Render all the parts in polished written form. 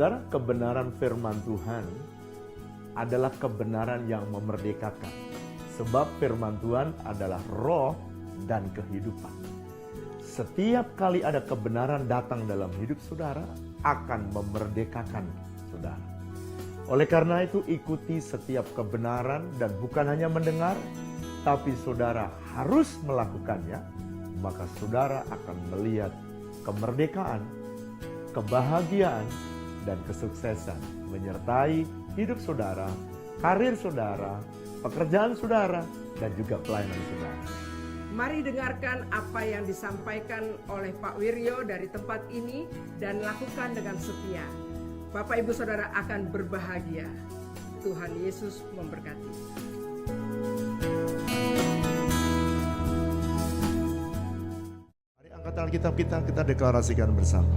Saudara, kebenaran firman Tuhan adalah kebenaran yang memerdekakan. Sebab firman Tuhan adalah roh dan kehidupan. Setiap kali ada kebenaran datang dalam hidup saudara, akan memerdekakan saudara. Oleh karena itu, ikuti setiap kebenaran dan bukan hanya mendengar, tapi saudara harus melakukannya, maka saudara akan melihat kemerdekaan, kebahagiaan, dan kesuksesan menyertai hidup saudara, karir saudara, pekerjaan saudara, dan juga pelayanan saudara. Mari dengarkan apa yang disampaikan oleh Pak Wiryo dari tempat ini dan lakukan dengan setia. Bapak Ibu Saudara akan berbahagia. Tuhan Yesus memberkati. Mari angkat Alkitab kita deklarasikan bersama.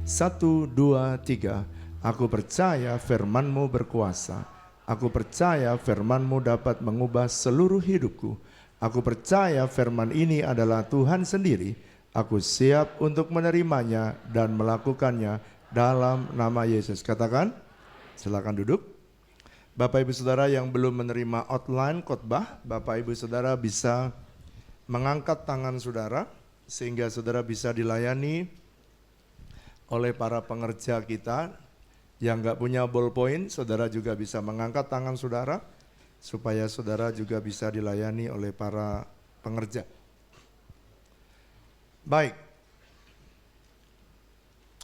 1, 2, 3. Aku percaya firman-Mu berkuasa. Aku percaya firman-Mu dapat mengubah seluruh hidupku. Aku percaya firman ini adalah Tuhan sendiri. Aku siap untuk menerimanya dan melakukannya dalam nama Yesus. Katakan, silakan duduk. Bapak Ibu Saudara yang belum menerima outline khotbah, Bapak Ibu Saudara bisa mengangkat tangan saudara sehingga saudara bisa dilayani oleh para pengerja kita. Yang nggak punya ballpoint, saudara juga bisa mengangkat tangan saudara supaya saudara juga bisa dilayani oleh para pengerja. Baik,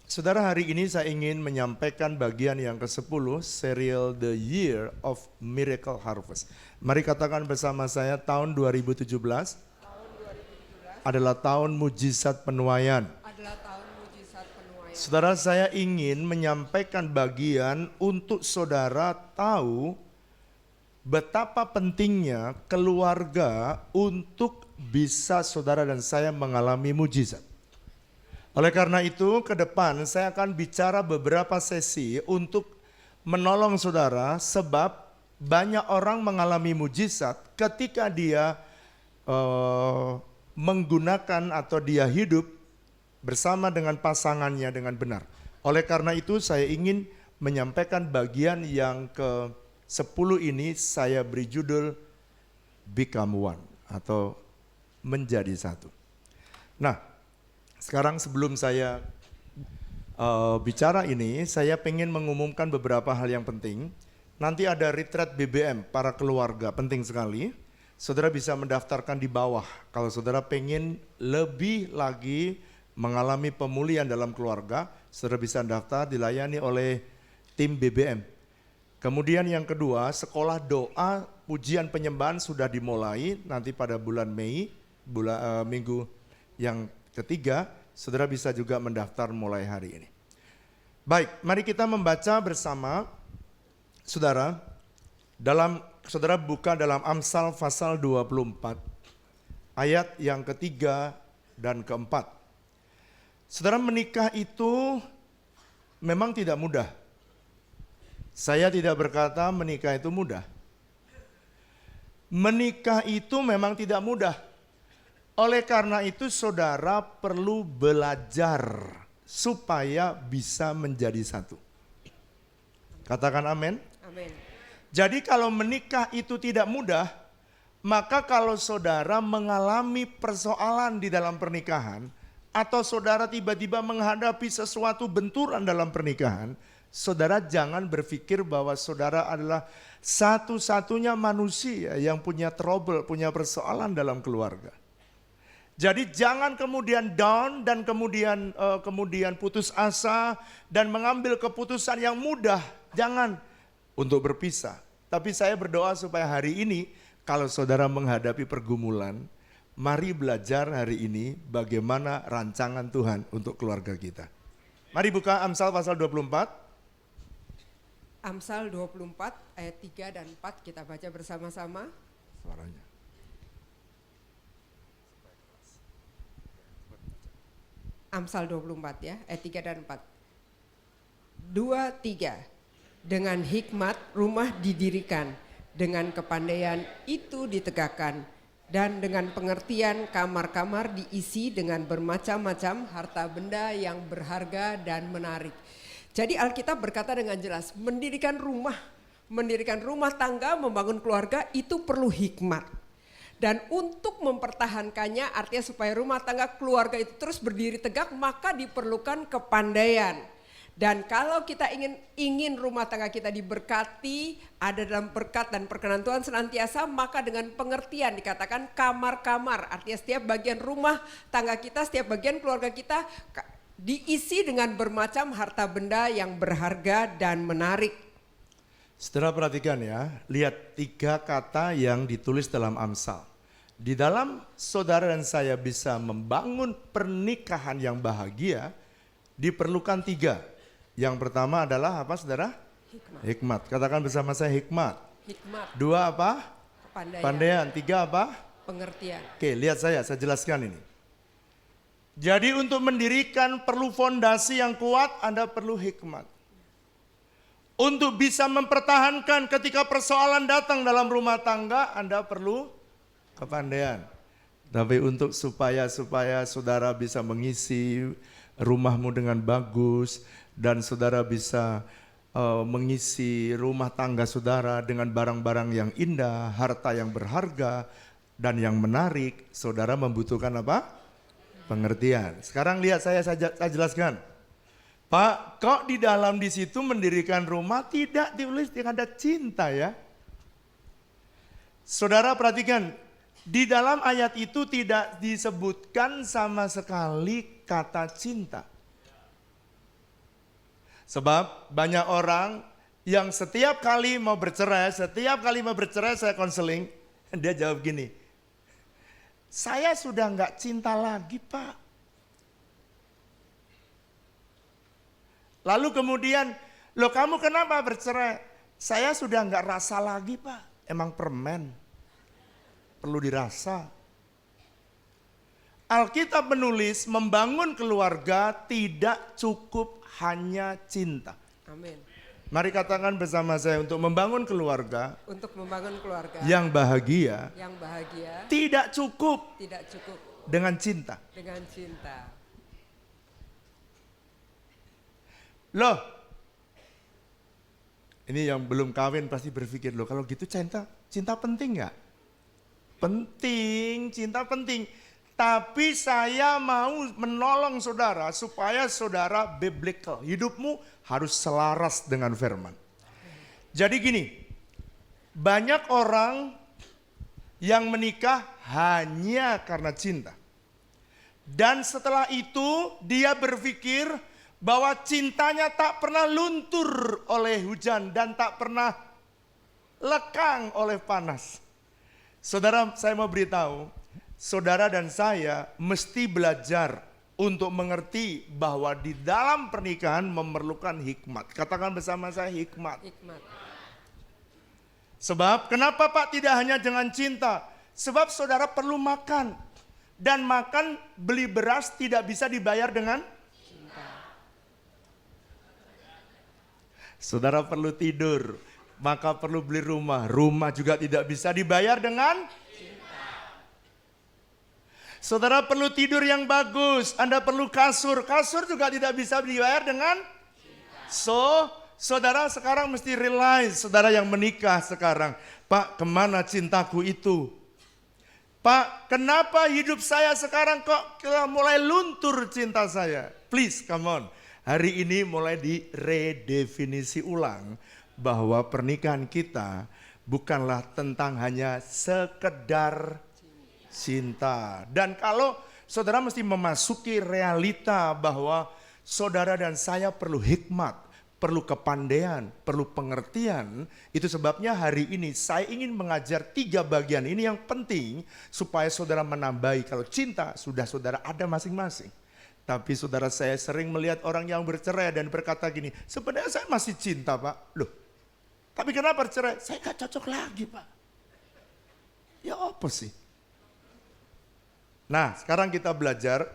saudara, hari ini saya ingin menyampaikan bagian yang ke-10, serial The Year of Miracle Harvest. Mari katakan bersama saya, tahun 2017 adalah tahun mujizat penuaian. Saudara, saya ingin menyampaikan bagian untuk saudara tahu betapa pentingnya keluarga untuk bisa saudara dan saya mengalami mujizat. Oleh karena itu, ke depan saya akan bicara beberapa sesi untuk menolong saudara, sebab banyak orang mengalami mujizat ketika dia menggunakan atau dia hidup bersama dengan pasangannya dengan benar. Oleh karena itu saya ingin menyampaikan bagian yang ke-10 ini, saya beri judul Become One atau menjadi satu. Nah, sekarang sebelum saya bicara ini, saya pengen mengumumkan beberapa hal yang penting. Nanti ada retreat BBM para keluarga, penting sekali. Saudara bisa mendaftarkan di bawah kalau saudara pengen lebih lagi mengalami pemulihan dalam keluarga, saudara bisa daftar, dilayani oleh tim BBM. Kemudian yang kedua, sekolah doa pujian penyembahan sudah dimulai nanti pada bulan Mei, minggu yang ketiga, saudara bisa juga mendaftar mulai hari ini. Baik, mari kita membaca bersama saudara, saudara buka dalam Amsal pasal 24, ayat yang ketiga dan keempat. Saudara, menikah itu memang tidak mudah. Saya tidak berkata menikah itu mudah. Menikah itu memang tidak mudah. Oleh karena itu saudara perlu belajar supaya bisa menjadi satu. Katakan amin. Amin. Jadi kalau menikah itu tidak mudah, maka kalau saudara mengalami persoalan di dalam pernikahan, atau saudara tiba-tiba menghadapi sesuatu benturan dalam pernikahan, saudara jangan berpikir bahwa saudara adalah satu-satunya manusia yang punya trouble, punya persoalan dalam keluarga. Jadi jangan kemudian down dan kemudian putus asa dan mengambil keputusan yang mudah. Jangan untuk berpisah. Tapi saya berdoa supaya hari ini kalau saudara menghadapi pergumulan, mari belajar hari ini bagaimana rancangan Tuhan untuk keluarga kita. Mari buka Amsal pasal 24. Amsal 24 ayat 3 dan 4 kita baca bersama-sama. Suaranya. Amsal 24 ya, ayat 3 dan 4. 2, 3. Dengan hikmat rumah didirikan, dengan kepandaian itu ditegakkan, dan dengan pengertian kamar-kamar diisi dengan bermacam-macam harta benda yang berharga dan menarik. Jadi Alkitab berkata dengan jelas, mendirikan rumah tangga, membangun keluarga itu perlu hikmat. Dan untuk mempertahankannya, artinya supaya rumah tangga keluarga itu terus berdiri tegak, maka diperlukan kepandaian. Dan kalau kita ingin rumah tangga kita diberkati, ada dalam berkat dan perkenan Tuhan senantiasa, maka dengan pengertian dikatakan kamar-kamar. Artinya setiap bagian rumah tangga kita, setiap bagian keluarga kita diisi dengan bermacam harta benda yang berharga dan menarik. Saudara perhatikan ya, lihat 3 kata yang ditulis dalam Amsal. Di dalam saudara dan saya bisa membangun pernikahan yang bahagia, diperlukan 3. Yang pertama adalah apa saudara? Hikmat. Katakan bersama saya hikmat. 2 apa? Kepandaian. 3 apa? Pengertian. Oke, lihat saya jelaskan ini. Jadi untuk mendirikan perlu fondasi yang kuat, Anda perlu hikmat. Untuk bisa mempertahankan ketika persoalan datang dalam rumah tangga, Anda perlu kepandaian. Tapi untuk supaya saudara bisa mengisi rumahmu dengan bagus, dan saudara bisa mengisi rumah tangga saudara dengan barang-barang yang indah, harta yang berharga, dan yang menarik, saudara membutuhkan apa? Pengertian. Sekarang lihat saya jelaskan. Pak, kok di dalam di situ mendirikan rumah tidak ditulis dengan ada cinta ya? Saudara perhatikan, di dalam ayat itu tidak disebutkan sama sekali kata cinta. Sebab banyak orang yang setiap kali mau bercerai saya konseling, dia jawab gini, saya sudah nggak cinta lagi Pak. Lalu kemudian, loh kamu kenapa bercerai? Saya sudah nggak rasa lagi Pak, emang permen, perlu dirasa. Alkitab menulis membangun keluarga tidak cukup hanya cinta. Amin. Mari katakan bersama saya untuk membangun keluarga. Untuk membangun keluarga Yang bahagia. Tidak cukup. Dengan cinta. Loh. Ini yang belum kawin pasti berpikir loh kalau gitu cinta penting nggak? Penting, cinta penting. Tapi saya mau menolong saudara supaya saudara biblical. Hidupmu harus selaras dengan firman. Jadi gini, banyak orang yang menikah hanya karena cinta. Dan setelah itu dia berpikir bahwa cintanya tak pernah luntur oleh hujan dan tak pernah lekang oleh panas. Saudara, saya mau beritahu, saudara dan saya mesti belajar untuk mengerti bahwa di dalam pernikahan memerlukan hikmat. Katakan bersama saya hikmat. Sebab kenapa Pak tidak hanya dengan cinta? Sebab saudara perlu makan. Dan makan beli beras tidak bisa dibayar dengan cinta. Saudara perlu tidur, maka perlu beli rumah. Rumah juga tidak bisa dibayar dengan saudara perlu tidur yang bagus, Anda perlu kasur. Kasur juga tidak bisa dibayar dengan cinta. Saudara sekarang mesti realize, saudara yang menikah sekarang, Pak kemana cintaku itu? Pak kenapa hidup saya sekarang kok mulai luntur cinta saya? Please come on, hari ini mulai diredefinisi ulang bahwa pernikahan kita bukanlah tentang hanya sekedar cinta. Dan kalau saudara mesti memasuki realita bahwa saudara dan saya perlu hikmat, perlu kepandaian, perlu pengertian. Itu sebabnya hari ini saya ingin mengajar 3 bagian ini yang penting supaya saudara menambahi. Kalau cinta sudah saudara ada masing-masing. Tapi saudara saya sering melihat orang yang bercerai dan berkata gini, sebenarnya saya masih cinta Pak. Loh, tapi kenapa bercerai? Saya gak cocok lagi Pak. Ya apa sih? Nah, sekarang kita belajar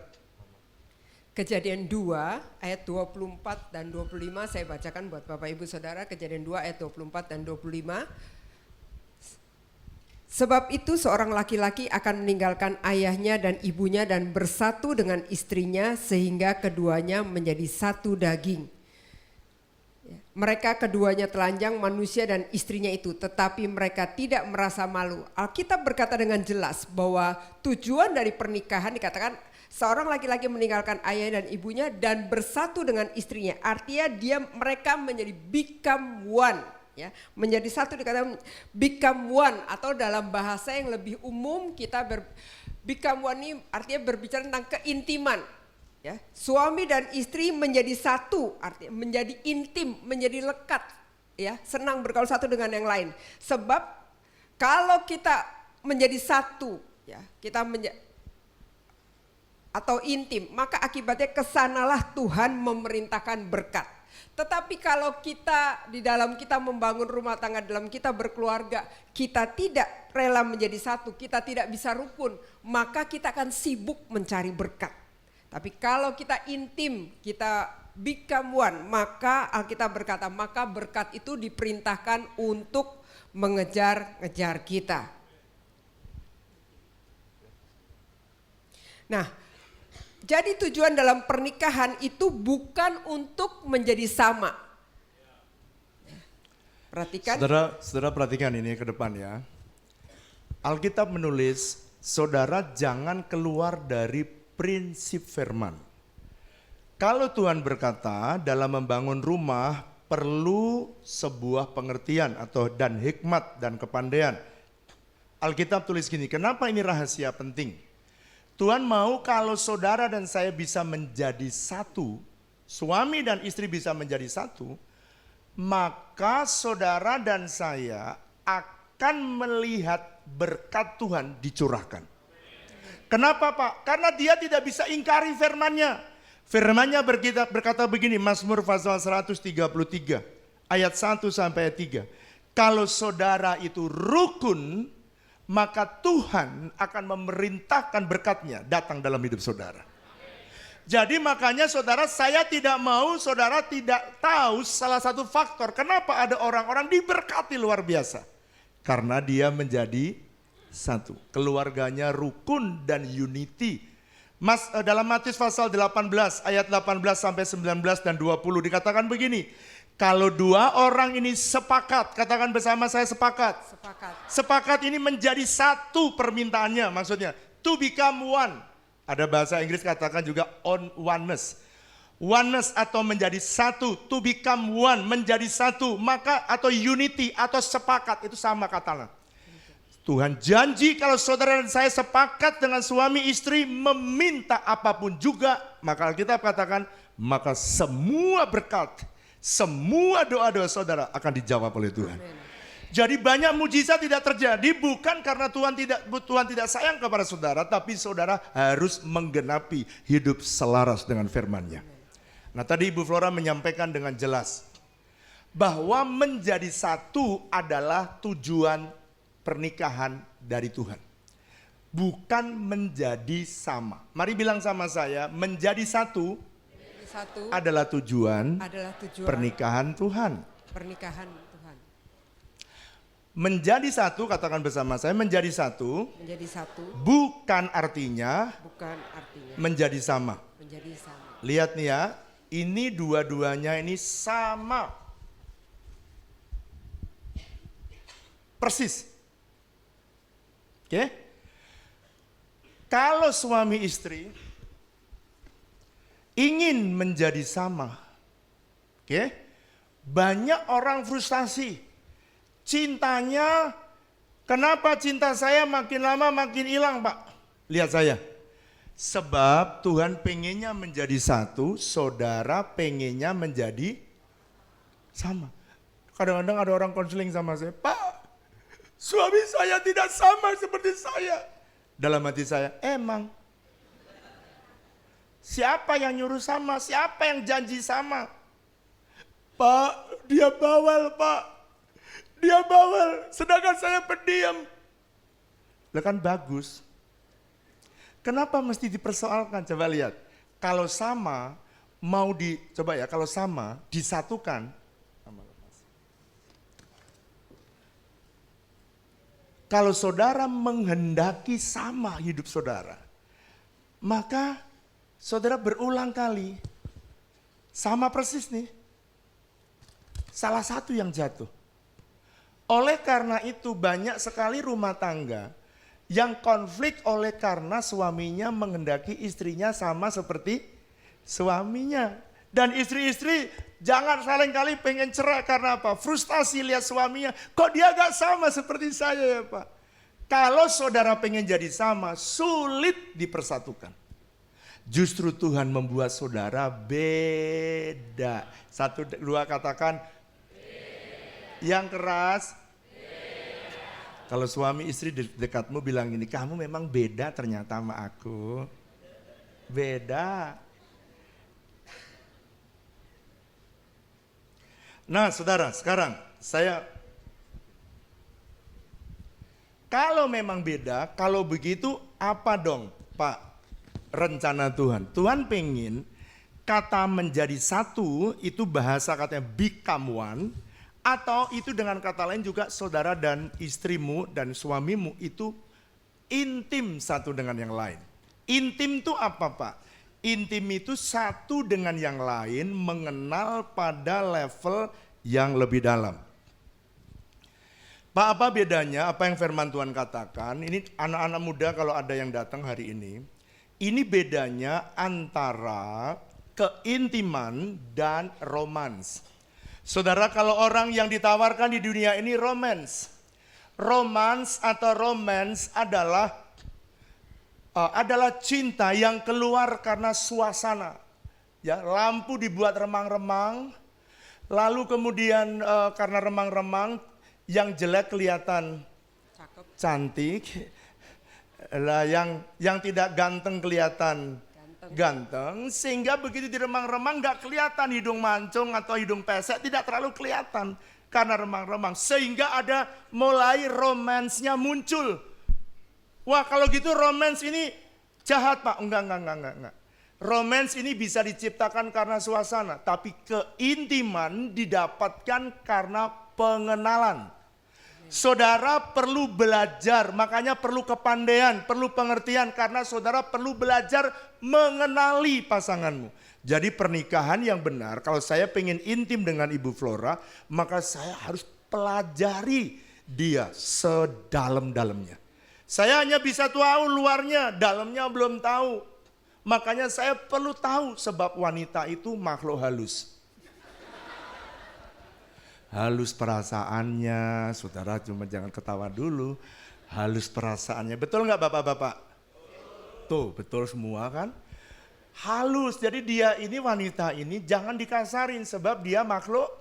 Kejadian 2 ayat 24 dan 25 saya bacakan buat Bapak Ibu Saudara. Kejadian 2 ayat 24 dan 25. Sebab itu seorang laki-laki akan meninggalkan ayahnya dan ibunya dan bersatu dengan istrinya sehingga keduanya menjadi satu daging. Mereka keduanya telanjang, manusia dan istrinya itu, tetapi mereka tidak merasa malu. Alkitab berkata dengan jelas bahwa tujuan dari pernikahan dikatakan seorang laki-laki meninggalkan ayah dan ibunya dan bersatu dengan istrinya. Artinya mereka menjadi become one, ya, menjadi satu, dikatakan become one, atau dalam bahasa yang lebih umum kita become one ini artinya berbicara tentang keintiman. Ya, suami dan istri menjadi satu, artinya menjadi intim, menjadi lekat, ya, senang bergaul satu dengan yang lain. Sebab kalau kita menjadi satu, ya, atau intim, maka akibatnya kesanalah Tuhan memerintahkan berkat. Tetapi kalau kita di dalam kita membangun rumah tangga, dalam kita berkeluarga, kita tidak rela menjadi satu, kita tidak bisa rukun, maka kita akan sibuk mencari berkat. Tapi kalau kita intim, kita become one, maka Alkitab berkata, maka berkat itu diperintahkan untuk mengejar-ngejar kita. Nah, jadi tujuan dalam pernikahan itu bukan untuk menjadi sama. Perhatikan. Saudara perhatikan ini ke depan ya. Alkitab menulis, saudara jangan keluar dari prinsip firman. Kalau Tuhan berkata dalam membangun rumah perlu sebuah pengertian dan hikmat dan kepandaian. Alkitab tulis gini, kenapa ini rahasia penting? Tuhan mau kalau saudara dan saya bisa menjadi satu, suami dan istri bisa menjadi satu, maka saudara dan saya akan melihat berkat Tuhan dicurahkan. Kenapa Pak? Karena dia tidak bisa ingkari firman-Nya. Firman-Nya berkata begini, Mazmur pasal 133 ayat 1 sampai 3. Kalau saudara itu rukun, maka Tuhan akan memerintahkan berkat-Nya datang dalam hidup saudara. Jadi makanya saudara, saya tidak mau saudara tidak tahu salah satu faktor kenapa ada orang-orang diberkati luar biasa. Karena dia menjadi satu, keluarganya rukun dan unity. Dalam Matius pasal 18 ayat 18 sampai 19 dan 20 dikatakan begini, kalau dua orang ini sepakat, katakan bersama saya sepakat. Sepakat ini menjadi satu permintaannya, maksudnya to become one. Ada bahasa Inggris katakan juga oneness. Oneness atau menjadi satu, to become one, menjadi satu, maka atau unity atau sepakat itu sama katanya. Tuhan janji kalau saudara dan saya sepakat dengan suami istri meminta apapun juga, maka Alkitab katakan, maka semua berkat, semua doa-doa saudara akan dijawab oleh Tuhan. Jadi banyak mujizat tidak terjadi bukan karena Tuhan tidak sayang kepada saudara, tapi saudara harus menggenapi hidup selaras dengan firman-Nya. Nah, tadi Ibu Flora menyampaikan dengan jelas bahwa menjadi satu adalah tujuan pernikahan dari Tuhan, bukan menjadi sama. Mari bilang sama saya, menjadi satu adalah tujuan pernikahan Tuhan. Menjadi satu, katakan bersama saya, menjadi satu bukan artinya menjadi sama. Lihat nih ya, ini dua-duanya ini sama, persis. Oke? Kalau suami istri ingin menjadi sama, oke? Banyak orang frustasi. Cintanya, kenapa cinta saya makin lama makin hilang, Pak? Lihat saya. Sebab Tuhan pengennya menjadi satu, saudara pengennya menjadi sama. Kadang-kadang ada orang konseling sama saya, Pak, suami saya tidak sama seperti saya. Dalam hati saya, emang. Siapa yang nyuruh sama? Siapa yang janji sama? Pak, dia bawel Pak. Dia bawel, sedangkan saya pendiam. Lah kan bagus. Kenapa mesti dipersoalkan? Coba lihat. Kalau sama, kalau sama, disatukan. Kalau saudara menghendaki sama hidup saudara, maka saudara berulang kali, sama persis nih. salah satu yang jatuh. Oleh karena itu banyak sekali rumah tangga yang konflik oleh karena suaminya menghendaki istrinya sama seperti suaminya. Dan istri-istri jangan saling kali pengen cerai karena apa? Frustasi lihat suaminya, kok dia gak sama seperti saya ya Pak. Kalau saudara pengen jadi sama, sulit dipersatukan. Justru Tuhan membuat saudara beda. 1, 2 katakan beda. Yang keras beda. Kalau suami istri di dekatmu bilang gini, kamu memang beda ternyata sama aku. Beda. Nah saudara, sekarang kalau memang beda, kalau begitu apa dong Pak rencana Tuhan? Tuhan pengen kata menjadi satu itu bahasa katanya become one, atau itu dengan kata lain juga saudara dan istrimu dan suamimu itu intim satu dengan yang lain. Intim itu apa Pak? Intim itu satu dengan yang lain mengenal pada level yang lebih dalam. Pak, apa bedanya apa yang firman Tuhan katakan? Ini anak-anak muda kalau ada yang datang hari ini. Ini bedanya antara keintiman dan romans. Saudara, kalau orang yang ditawarkan di dunia ini romans. Romans atau romance adalah cinta yang keluar karena suasana. Ya, lampu dibuat remang-remang, lalu kemudian karena remang-remang yang jelek kelihatan cantik, lah yang tidak ganteng kelihatan ganteng, sehingga begitu diremang-remang nggak kelihatan hidung mancung atau hidung pesek, tidak terlalu kelihatan karena remang-remang, sehingga ada mulai romansnya muncul. Wah kalau gitu romance ini jahat Pak. Enggak. Romance ini bisa diciptakan karena suasana, tapi keintiman didapatkan karena pengenalan. Saudara perlu belajar, makanya perlu kepandaian, perlu pengertian, karena saudara perlu belajar mengenali pasanganmu. Jadi pernikahan yang benar, kalau saya pengen intim dengan Ibu Flora, maka saya harus pelajari dia sedalam-dalamnya. Saya hanya bisa tahu luarnya, dalamnya belum tahu. Makanya saya perlu tahu sebab wanita itu makhluk halus. Halus perasaannya, saudara cuma jangan ketawa dulu. Halus perasaannya, betul nggak bapak-bapak? Tuh betul semua kan? Halus, jadi dia ini wanita ini jangan dikasarin sebab dia makhluk.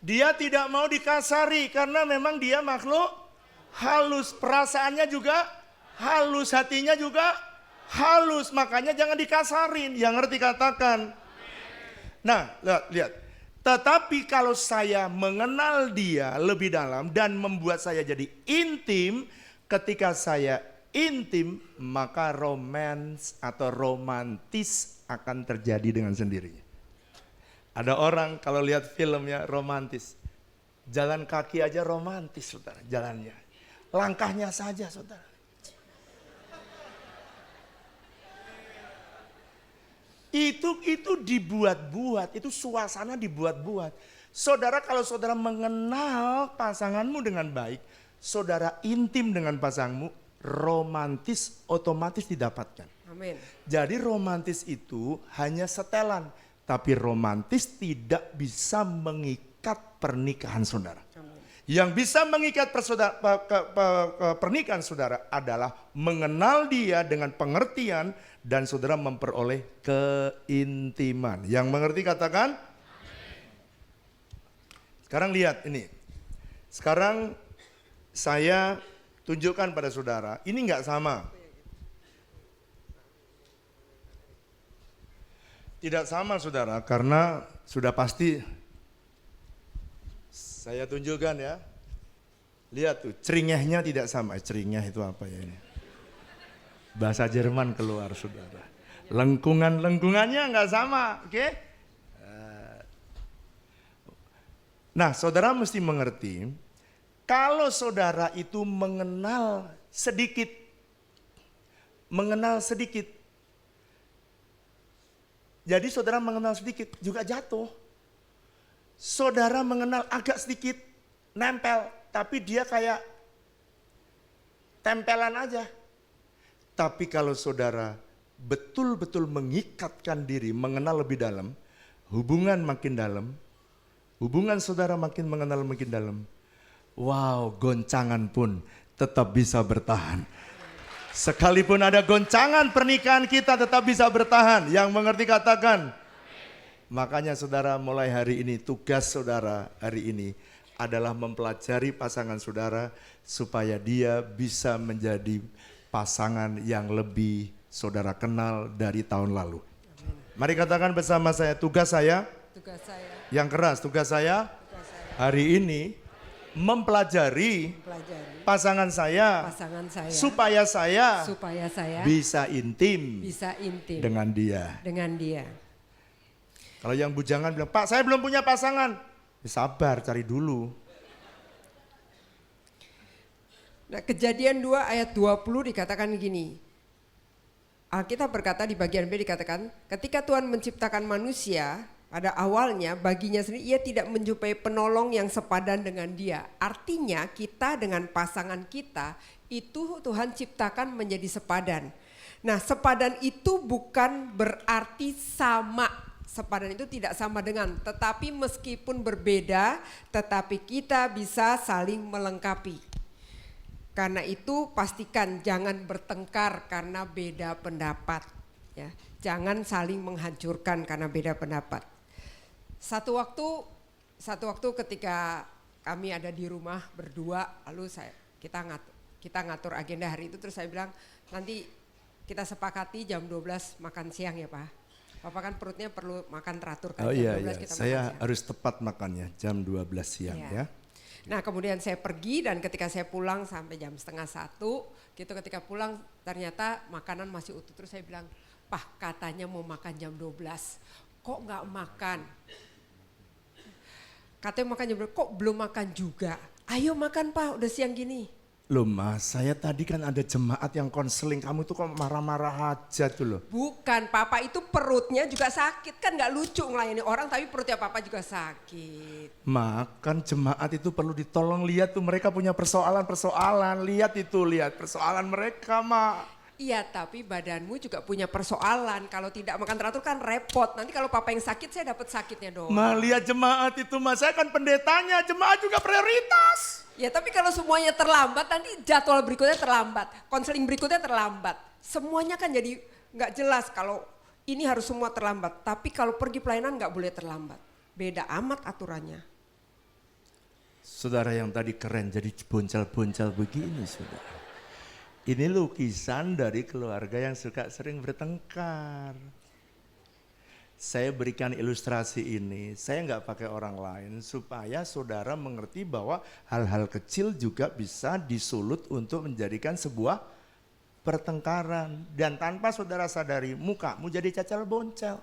Dia tidak mau dikasari karena memang dia makhluk halus. Perasaannya juga halus, hatinya juga halus. Makanya jangan dikasarin, yang ngerti katakan. Nah, lihat. Tetapi kalau saya mengenal dia lebih dalam dan membuat saya jadi intim, ketika saya intim, maka romance atau romantis akan terjadi dengan sendirinya. Ada orang kalau lihat filmnya romantis, jalan kaki aja romantis saudara, jalannya. Langkahnya saja saudara. Itu dibuat-buat, itu suasana dibuat-buat. Saudara kalau saudara mengenal pasanganmu dengan baik, saudara intim dengan pasanganmu, romantis otomatis didapatkan. Amin. Jadi romantis itu hanya setelan. Tapi romantis tidak bisa mengikat pernikahan saudara. Yang bisa mengikat pernikahan saudara adalah mengenal dia dengan pengertian dan saudara memperoleh keintiman. Yang mengerti katakan? Sekarang lihat ini. Sekarang saya tunjukkan pada saudara, ini enggak sama. Tidak sama saudara, karena sudah pasti saya tunjukkan ya. Lihat tuh, ceringehnya tidak sama. Ceringeh itu apa ya ini? Bahasa Jerman keluar saudara. Lengkungannya nggak sama, oke? Nah saudara mesti mengerti, kalau saudara itu mengenal sedikit, Jadi saudara mengenal sedikit juga jatuh. Saudara mengenal agak sedikit nempel, tapi dia kayak tempelan aja. Tapi kalau saudara betul-betul mengikatkan diri, mengenal lebih dalam, hubungan makin dalam, hubungan saudara makin mengenal makin dalam. Wow, goncangan pun tetap bisa bertahan. Sekalipun ada goncangan, pernikahan kita tetap bisa bertahan. Yang mengerti katakan. Makanya saudara, mulai hari ini tugas saudara hari ini adalah mempelajari pasangan saudara supaya dia bisa menjadi pasangan yang lebih saudara kenal dari tahun lalu. Mari katakan bersama saya, tugas saya. Yang keras, tugas saya hari ini mempelajari pasangan saya supaya saya bisa intim dengan dia. Kalau yang bujangan bilang, Pak saya belum punya pasangan, ya, sabar cari dulu. Nah, Kejadian 2 ayat 20 dikatakan gini. Alkitab berkata di bagian B dikatakan, ketika Tuhan menciptakan manusia, pada awalnya baginya sendiri ia tidak menjumpai penolong yang sepadan dengan dia. Artinya kita dengan pasangan kita itu Tuhan ciptakan menjadi sepadan. Nah, sepadan itu bukan berarti sama. Sepadan itu tidak sama dengan, tetapi meskipun berbeda, tetapi kita bisa saling melengkapi. Karena itu pastikan jangan bertengkar karena beda pendapat. Ya, jangan saling menghancurkan karena beda pendapat. Satu waktu ketika kami ada di rumah berdua, lalu kita ngatur agenda hari itu, terus saya bilang nanti kita sepakati jam 12 makan siang ya Pak. Papa kan perutnya perlu makan teratur kan. Oh jam iya, 12 kita saya makan siang. harus tepat makannya jam 12 siang ya. Nah kemudian saya pergi dan ketika saya pulang sampai jam 12:30 gitu, ketika pulang ternyata makanan masih utuh. Terus saya bilang, Pak katanya mau makan jam 12, kok nggak makan? Katanya makan jam 12, kok belum makan juga? Ayo makan Pak, udah siang gini. Loh Mas, saya tadi kan ada jemaat yang konseling, kamu tuh kok marah-marah aja tuh loh. Bukan, Papa itu perutnya juga sakit, kan gak lucu ngelayani orang tapi perutnya Papa juga sakit. Makan jemaat itu perlu ditolong, lihat tuh mereka punya persoalan-persoalan, lihat persoalan mereka Mak. Iya tapi badanmu juga punya persoalan, kalau tidak makan teratur kan repot, nanti kalau Papa yang sakit saya dapat sakitnya doang. Ma lihat jemaat itu Mas, saya kan pendetanya, jemaat juga prioritas. Ya tapi kalau semuanya terlambat nanti jadwal berikutnya terlambat, konseling berikutnya terlambat. Semuanya kan jadi gak jelas kalau ini harus semua terlambat. Tapi kalau pergi pelayanan gak boleh terlambat. Beda amat aturannya. Saudara yang tadi keren jadi boncel-boncel begini saudara. Ini lukisan dari keluarga yang suka sering bertengkar. Saya berikan ilustrasi ini, saya nggak pakai orang lain supaya saudara mengerti bahwa hal-hal kecil juga bisa disulut untuk menjadikan sebuah pertengkaran. Dan tanpa saudara sadari mukamu jadi cacal boncel.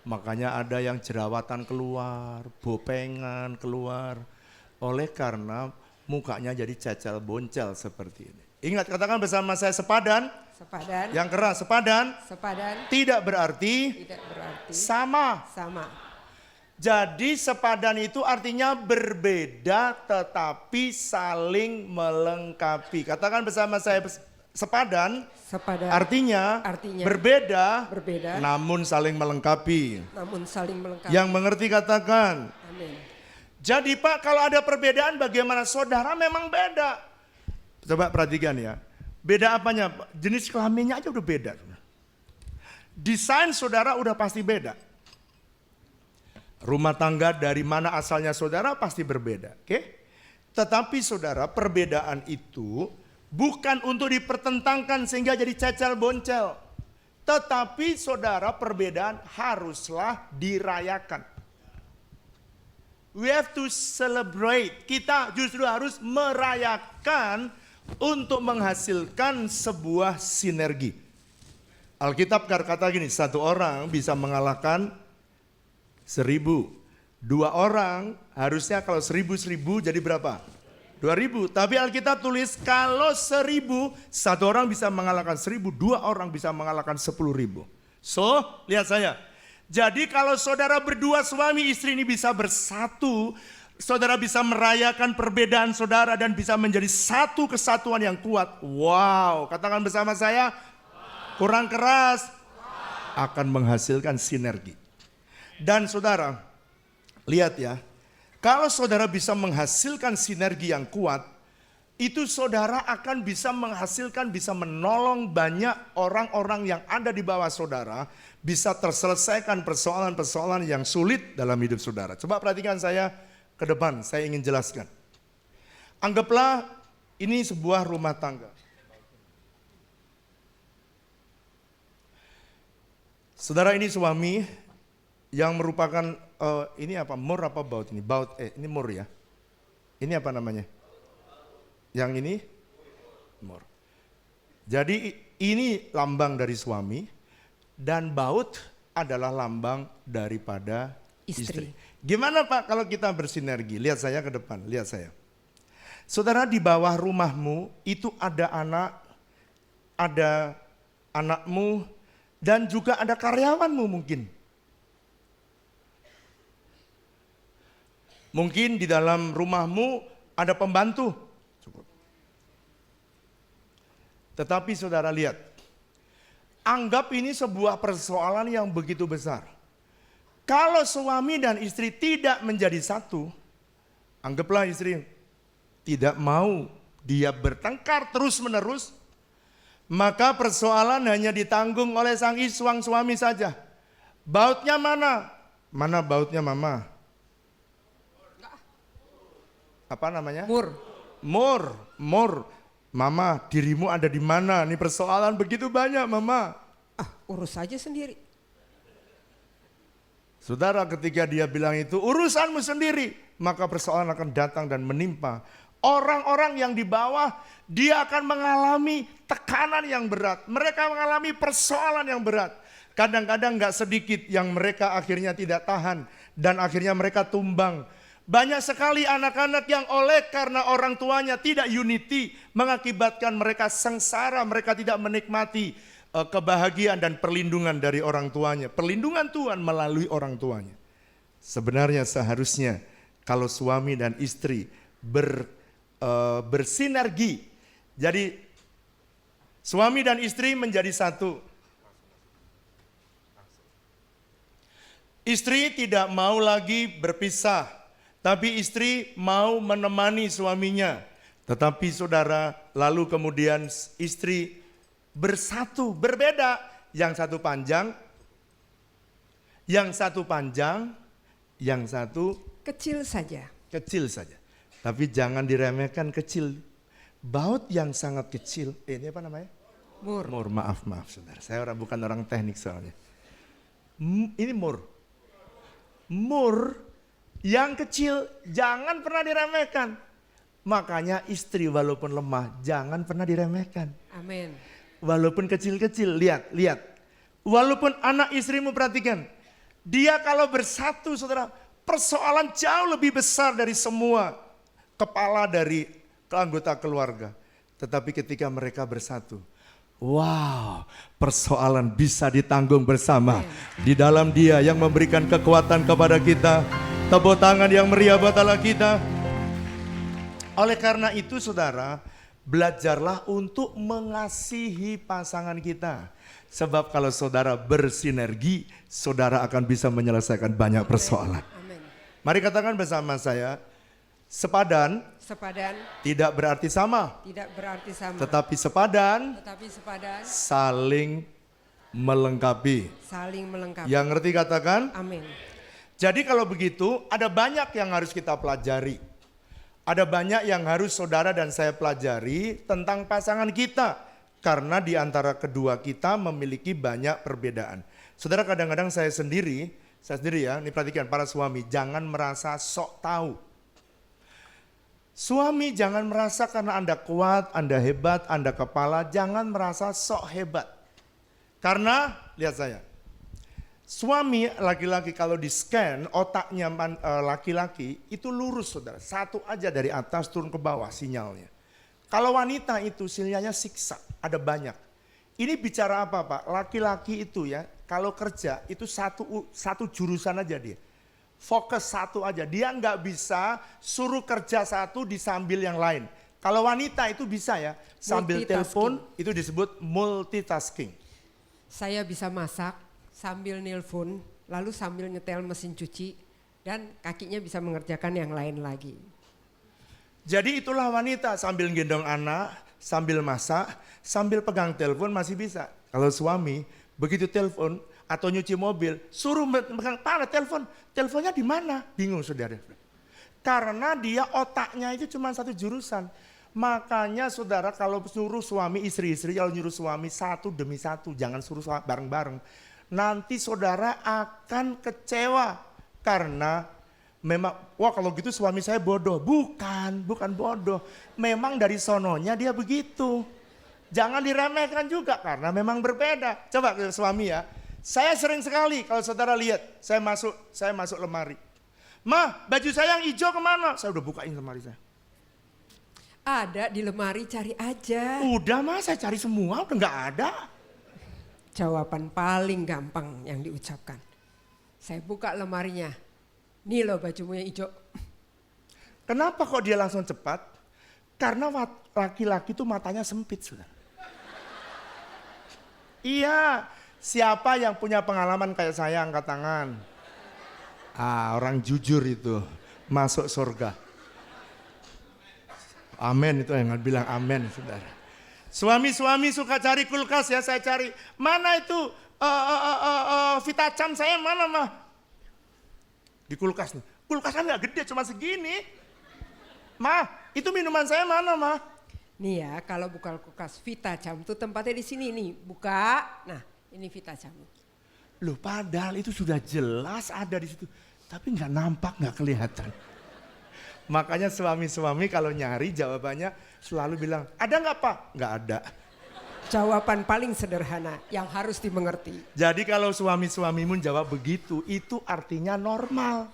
Makanya ada yang jerawatan keluar, bopengan keluar, oleh karena mukanya jadi cacal boncel seperti ini. Ingat, katakan bersama saya sepadan. Sepadan. Yang keras, sepadan. Sepadan. Tidak berarti sama. Jadi sepadan itu artinya berbeda tetapi saling melengkapi. Katakan bersama saya, sepadan. Artinya berbeda namun saling melengkapi. Yang mengerti katakan. Amin. Jadi Pak, kalau ada perbedaan bagaimana? Saudara memang beda. Coba perhatikan ya. Beda apanya? Jenis kelaminnya aja udah beda. Desain saudara udah pasti beda. Rumah tangga dari mana asalnya saudara pasti berbeda. Oke? Tetapi saudara, perbedaan itu bukan untuk dipertentangkan sehingga jadi cacal boncel. Tetapi saudara, perbedaan haruslah dirayakan. We have to celebrate. Kita justru harus merayakan untuk menghasilkan sebuah sinergi. Alkitab berkata gini, satu orang bisa mengalahkan 1000. 2 orang harusnya kalau 1000 jadi berapa? 2000. Tapi Alkitab tulis kalau 1000, satu orang bisa mengalahkan 1000, 2 orang bisa mengalahkan 10.000. So, lihat saya. Jadi kalau saudara berdua suami istri ini bisa bersatu, saudara bisa merayakan perbedaan saudara dan bisa menjadi satu kesatuan yang kuat. Wow, katakan bersama saya, kurang keras, akan menghasilkan sinergi. Dan saudara, lihat ya, kalau saudara bisa menghasilkan sinergi yang kuat, itu saudara akan bisa menghasilkan, bisa menolong banyak orang-orang yang ada di bawah saudara, bisa terselesaikan persoalan-persoalan yang sulit dalam hidup saudara. Coba perhatikan saya ke depan, saya ingin jelaskan. Anggaplah ini sebuah rumah tangga. Saudara, ini suami yang merupakan, ini apa, mur apa baut ini? Baut, ini mur ya. Ini apa namanya? Yang ini mur. Jadi ini lambang dari suami dan baut adalah lambang daripada istri. Gimana Pak kalau kita bersinergi? Lihat saya ke depan, lihat saya. Saudara, di bawah rumahmu itu ada anakmu dan juga ada karyawanmu mungkin. Mungkin di dalam rumahmu ada pembantu. Tetapi saudara lihat, anggap ini sebuah persoalan yang begitu besar. Kalau suami dan istri tidak menjadi satu, anggaplah istri tidak mau dia bertengkar terus-menerus, maka persoalan hanya ditanggung oleh sang suami saja. Bautnya mana? Mana bautnya mama? Apa namanya? Mur. Mama, dirimu ada di mana? Ini persoalan begitu banyak, Mama. Urus saja sendiri. Saudara, ketika dia bilang itu urusanmu sendiri, maka persoalan akan datang dan menimpa orang-orang yang di bawah. Dia akan mengalami tekanan yang berat. Mereka mengalami persoalan yang berat. Kadang-kadang gak sedikit yang mereka akhirnya tidak tahan dan akhirnya mereka tumbang. Banyak sekali anak-anak yang karena orang tuanya tidak unity, mengakibatkan mereka sengsara, mereka tidak menikmati kebahagiaan dan perlindungan dari orang tuanya. Perlindungan Tuhan melalui orang tuanya. Sebenarnya seharusnya kalau suami dan istri bersinergi, jadi suami dan istri menjadi satu. Istri tidak mau lagi berpisah. Tapi istri mau menemani suaminya. Tetapi saudara, lalu kemudian istri bersatu, berbeda. Yang satu panjang, yang satu Kecil saja. Kecil saja. Tapi jangan diremehkan kecil. Baut yang sangat kecil, ini apa namanya? Mur. Maaf saudara. Saya bukan orang teknik soalnya. Ini mur. Yang kecil jangan pernah diremehkan. Makanya istri walaupun lemah jangan pernah diremehkan. Amin. Walaupun kecil-kecil, lihat. Walaupun anak istrimu, perhatikan. Dia kalau bersatu saudara, persoalan jauh lebih besar dari semua kepala dari anggota keluarga. Tetapi ketika mereka bersatu, wow, persoalan bisa ditanggung bersama. Di dalam Dia yang memberikan kekuatan kepada kita. Tepuk tangan yang meriah buat Allah kita. Oleh karena itu saudara, belajarlah untuk mengasihi pasangan kita. Sebab kalau saudara bersinergi, saudara akan bisa menyelesaikan banyak persoalan. Amin. Mari katakan bersama saya, sepadan tidak berarti sama. Tetapi sepadan saling melengkapi. Yang ngerti katakan? Amin. Jadi kalau begitu ada banyak yang harus kita pelajari. Ada banyak yang harus saudara dan saya pelajari tentang pasangan kita. Karena di antara kedua kita memiliki banyak perbedaan. Saudara, kadang-kadang saya sendiri ya, ini perhatikan para suami, jangan merasa sok tahu. Suami jangan merasa karena Anda kuat, Anda hebat, Anda kepala, jangan merasa sok hebat. Karena, lihat saya, suami laki-laki kalau di scan otaknya laki-laki itu lurus saudara. Satu aja dari atas turun ke bawah sinyalnya. Kalau wanita itu sinyalnya siksa, ada banyak. Ini bicara apa Pak? Laki-laki itu ya kalau kerja itu satu jurusan aja dia. Fokus satu aja, dia nggak bisa suruh kerja satu disambil yang lain. Kalau wanita itu bisa ya, sambil telepon itu disebut multitasking. Saya bisa masak sambil nelpon, lalu sambil nyetel mesin cuci, dan kakinya bisa mengerjakan yang lain lagi. Jadi itulah wanita, sambil gendong anak, sambil masak, sambil pegang telepon masih bisa. Kalau suami begitu telepon atau nyuci mobil, suruh pegang telepon, teleponnya di mana? Bingung saudara. Karena dia otaknya itu cuma satu jurusan. Makanya saudara kalau suruh suami, istri-istri kalau nyuruh suami satu demi satu, jangan suruh bareng-bareng. Nanti saudara akan kecewa karena memang, wah kalau gitu suami saya bodoh. Bukan bodoh. Memang dari sononya dia begitu. Jangan diremehkan juga karena memang berbeda. Coba ke suami ya. Saya sering sekali kalau saudara lihat, saya masuk lemari. Ma, baju saya yang hijau kemana? Saya udah bukain lemari saya. Ada di lemari, cari aja. Udah mas, saya cari semua, udah nggak ada. Jawaban paling gampang yang diucapkan. Saya buka lemarinya, nih loh bajumu yang hijau. Kenapa kok dia langsung cepat? Karena laki-laki itu matanya sempit sudah. Iya, siapa yang punya pengalaman kayak saya angkat tangan. Orang jujur itu masuk surga. Amin, itu yang bilang amin saudara. Suami-suami suka cari kulkas ya, saya cari. Mana itu Vitacam saya mana mah? Di kulkas nih. Kulkasnya nggak gede, cuma segini. Mah, itu minuman saya mana mah? Nih ya, kalau buka kulkas Vitacam tuh tempatnya di sini nih. Buka, nah ini Vitacam. Loh padahal itu sudah jelas ada di situ. Tapi nggak nampak, nggak kelihatan. Makanya suami-suami kalau nyari jawabannya selalu bilang, ada nggak Pak? Nggak ada. Jawaban paling sederhana yang harus dimengerti. Jadi kalau suami-suamimu jawab begitu, itu artinya normal.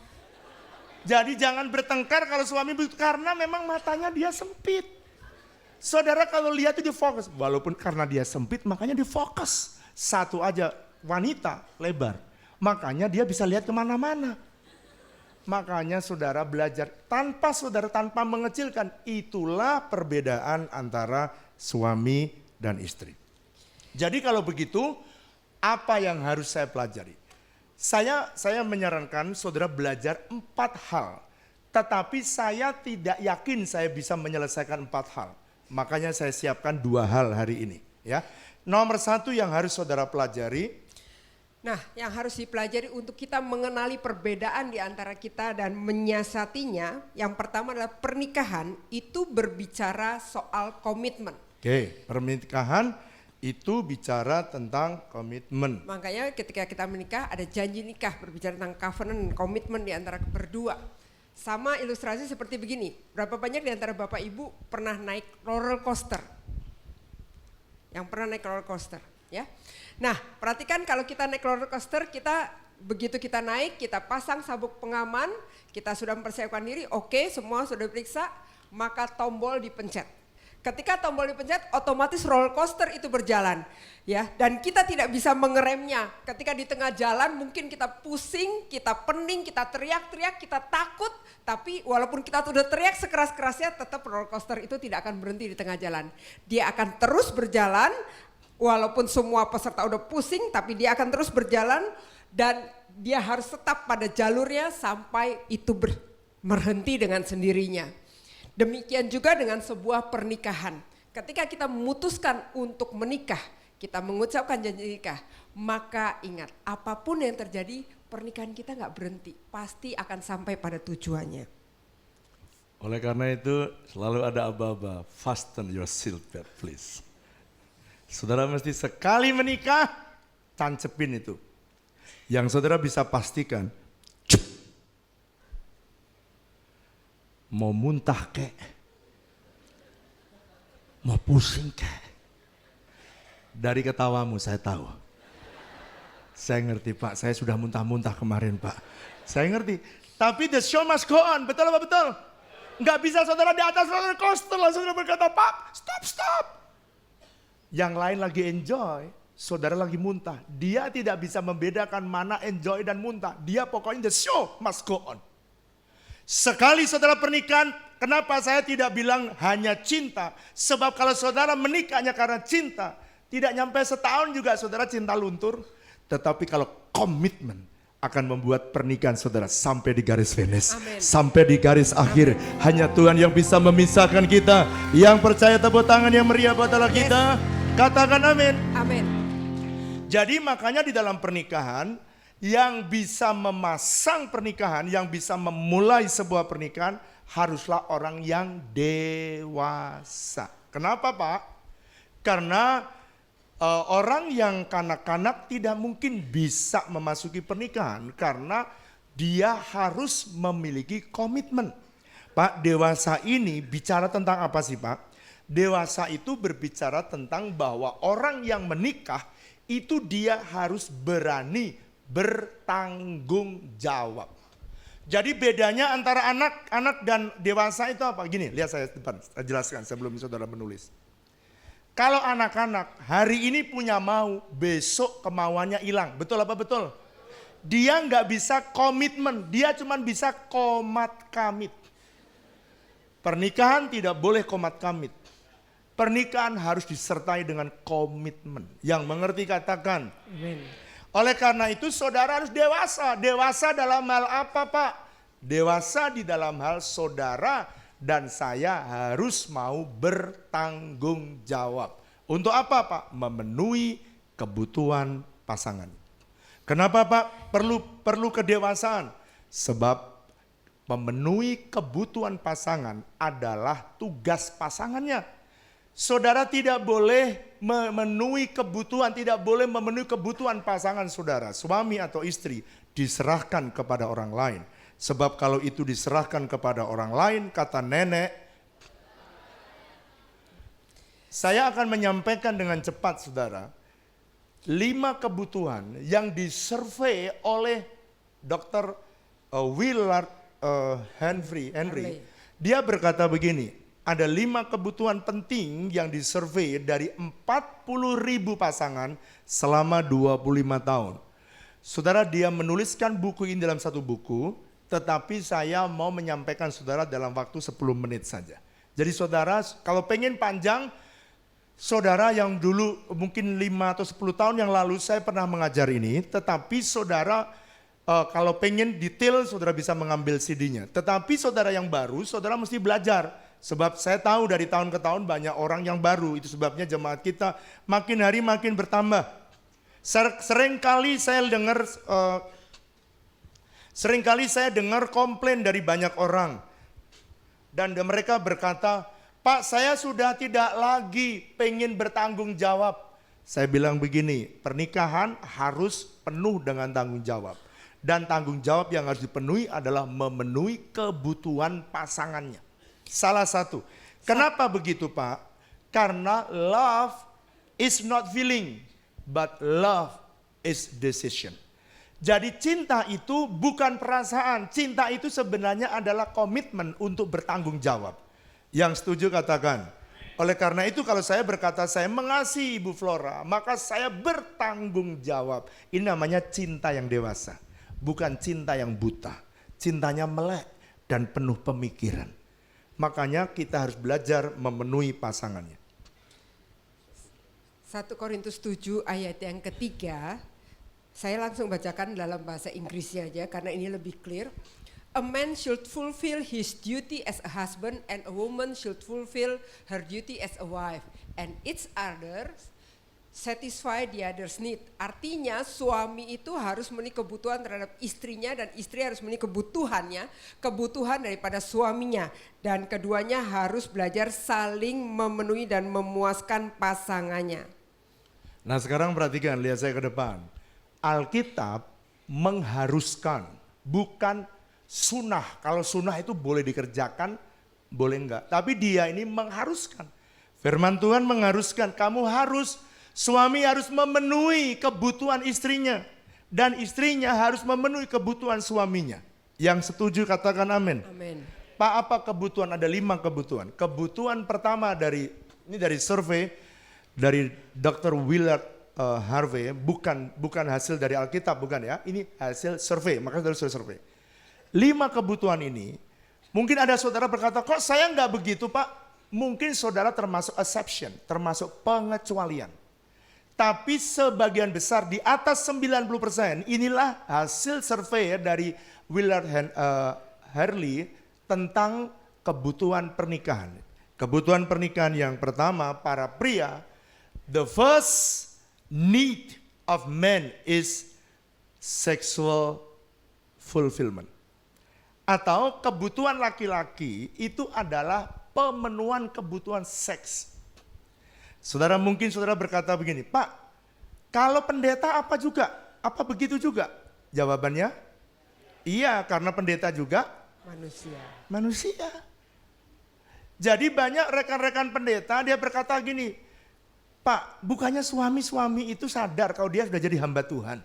Jadi jangan bertengkar kalau suami begitu, karena memang matanya dia sempit. Saudara kalau lihat itu difokus, walaupun karena dia sempit makanya difokus. Satu aja wanita lebar, makanya dia bisa lihat kemana-mana. Makanya saudara belajar tanpa mengecilkan, itulah perbedaan antara suami dan istri. Jadi kalau begitu, apa yang harus saya pelajari? Saya menyarankan saudara belajar 4 hal, tetapi saya tidak yakin saya bisa menyelesaikan 4 hal. Makanya saya siapkan 2 hal hari ini. Ya, nomor 1 yang harus saudara pelajari. Nah, yang harus dipelajari untuk kita mengenali perbedaan di antara kita dan menyiasatinya, yang pertama adalah pernikahan itu berbicara soal komitmen. Oke, pernikahan itu bicara tentang komitmen. Makanya ketika kita menikah ada janji nikah, berbicara tentang covenant, komitmen di antara berdua. Sama ilustrasi seperti begini, berapa banyak di antara Bapak Ibu pernah naik roller coaster? Yang pernah naik roller coaster, ya? Nah, perhatikan kalau kita naik roller coaster, begitu kita naik, kita pasang sabuk pengaman, kita sudah mempersiapkan diri, oke, semua sudah diperiksa, maka tombol dipencet. Ketika tombol dipencet, otomatis roller coaster itu berjalan, ya. Dan kita tidak bisa mengeremnya. Ketika di tengah jalan, mungkin kita pusing, kita pening, kita teriak-teriak, kita takut. Tapi walaupun kita sudah teriak sekeras-kerasnya, tetap roller coaster itu tidak akan berhenti di tengah jalan. Dia akan terus berjalan. Walaupun semua peserta udah pusing, tapi dia akan terus berjalan dan dia harus tetap pada jalurnya sampai itu berhenti dengan sendirinya. Demikian juga dengan sebuah pernikahan. Ketika kita memutuskan untuk menikah, kita mengucapkan janji nikah, maka ingat apapun yang terjadi, pernikahan kita nggak berhenti, pasti akan sampai pada tujuannya. Oleh karena itu selalu ada aba-aba, fasten your seatbelt please. Saudara mesti sekali menikah, tancepin itu. Yang saudara bisa pastikan, mau muntah kek, mau pusing kek. Dari ketawamu saya tahu. Saya ngerti Pak, saya sudah muntah-muntah kemarin Pak. Saya ngerti, tapi the show must go on, betul apa betul? Nggak bisa saudara di atas roller coaster langsung berkata, Pak stop. Yang lain lagi enjoy, saudara lagi muntah. Dia tidak bisa membedakan mana enjoy dan muntah. Dia pokoknya the show must go on. Sekali saudara pernikahan, kenapa saya tidak bilang hanya cinta? Sebab kalau saudara menikahnya karena cinta, tidak nyampe setahun juga saudara cinta luntur. Tetapi kalau komitmen akan membuat pernikahan saudara sampai di garis finish. Amen. Sampai di garis akhir. Hanya Tuhan yang bisa memisahkan kita. Yang percaya tepuk tangan yang meriah buat Allah kita. Katakan amin. Amin. Jadi makanya di dalam pernikahan, yang bisa memasang pernikahan, yang bisa memulai sebuah pernikahan, haruslah orang yang dewasa. Kenapa Pak? Karena orang yang kanak-kanak tidak mungkin bisa memasuki pernikahan, karena dia harus memiliki komitmen. Pak, dewasa ini bicara tentang apa sih Pak? Dewasa itu berbicara tentang bahwa orang yang menikah itu dia harus berani bertanggung jawab. Jadi bedanya antara anak-anak dan dewasa itu apa? Gini, lihat saya depan, saya jelaskan sebelum saudara menulis. Kalau anak-anak hari ini punya mau, besok kemauannya hilang. Betul apa betul? Dia nggak bisa komitmen, dia cuma bisa komat kamit. Pernikahan tidak boleh komat kamit. Pernikahan harus disertai dengan komitmen. Yang mengerti katakan. Amin. Oleh karena itu saudara harus dewasa. Dewasa dalam hal apa Pak? Dewasa di dalam hal saudara dan saya harus mau bertanggung jawab. Untuk apa Pak? Memenuhi kebutuhan pasangan. Kenapa Pak? Perlu kedewasaan. Sebab memenuhi kebutuhan pasangan adalah tugas pasangannya. Saudara tidak boleh memenuhi kebutuhan, tidak boleh memenuhi kebutuhan pasangan saudara, suami atau istri, diserahkan kepada orang lain. Sebab kalau itu diserahkan kepada orang lain, kata nenek, saya akan menyampaikan dengan cepat saudara, 5 kebutuhan yang disurvei oleh Dr. Willard Henry. Dia berkata begini, ada 5 kebutuhan penting yang disurvei dari 40.000 pasangan selama 25 tahun. Saudara, dia menuliskan buku ini dalam satu buku, tetapi saya mau menyampaikan saudara dalam waktu 10 menit saja. Jadi saudara, kalau pengen panjang, saudara yang dulu mungkin 5 atau 10 tahun yang lalu saya pernah mengajar ini, tetapi saudara kalau pengen detail saudara bisa mengambil CD-nya. Tetapi saudara yang baru, saudara mesti belajar. Sebab saya tahu dari tahun ke tahun banyak orang yang baru. Itu sebabnya jemaat kita makin hari makin bertambah. Seringkali saya dengar komplain dari banyak orang. Dan mereka berkata, Pak, saya sudah tidak lagi pengen bertanggung jawab. Saya bilang begini, pernikahan harus penuh dengan tanggung jawab. Dan tanggung jawab yang harus dipenuhi adalah memenuhi kebutuhan pasangannya. Salah satu. Kenapa begitu Pak? Karena love is not feeling, but love is decision. Jadi cinta itu bukan perasaan, cinta itu sebenarnya adalah komitmen untuk bertanggung jawab. Yang setuju katakan. Oleh karena itu kalau saya berkata saya mengasihi Ibu Flora, maka saya bertanggung jawab. Ini namanya cinta yang dewasa, bukan cinta yang buta. Cintanya melek dan penuh pemikiran. Makanya kita harus belajar memenuhi pasangannya. 1 Korintus 7 ayat yang ketiga, saya langsung bacakan dalam bahasa Inggrisnya aja karena ini lebih clear. A man should fulfill his duty as a husband and a woman should fulfill her duty as a wife. And each other satisfy the other's need. Artinya suami itu harus memenuhi kebutuhan terhadap istrinya dan istri harus memenuhi kebutuhan daripada suaminya. Dan keduanya harus belajar saling memenuhi dan memuaskan pasangannya. Nah sekarang perhatikan, lihat saya ke depan. Alkitab mengharuskan, bukan sunnah. Kalau sunnah itu boleh dikerjakan, boleh enggak. Tapi dia ini mengharuskan. Firman Tuhan mengharuskan, kamu harus, suami harus memenuhi kebutuhan istrinya. Dan istrinya harus memenuhi kebutuhan suaminya. Yang setuju katakan amin. Amin. Pak, apa kebutuhan? Ada 5 kebutuhan. Kebutuhan pertama ini dari survei dari Dr. Willard Harvey, bukan hasil dari Alkitab, bukan ya. Ini hasil survei, maka dari survei. 5 kebutuhan ini, mungkin ada saudara berkata, kok saya nggak begitu Pak? Mungkin saudara termasuk exception, termasuk pengecualian. Tapi sebagian besar di atas 90%, inilah hasil survei dari Willard Harley tentang kebutuhan pernikahan. Kebutuhan pernikahan yang pertama, para pria, the first need of men is sexual fulfillment. Atau kebutuhan laki-laki itu adalah pemenuhan kebutuhan seks. Saudara mungkin saudara berkata begini, Pak, kalau pendeta apa juga? Apa begitu juga? Jawabannya, iya, karena pendeta juga manusia. Jadi banyak rekan-rekan pendeta dia berkata gini, Pak, bukannya suami-suami itu sadar kalau dia sudah jadi hamba Tuhan.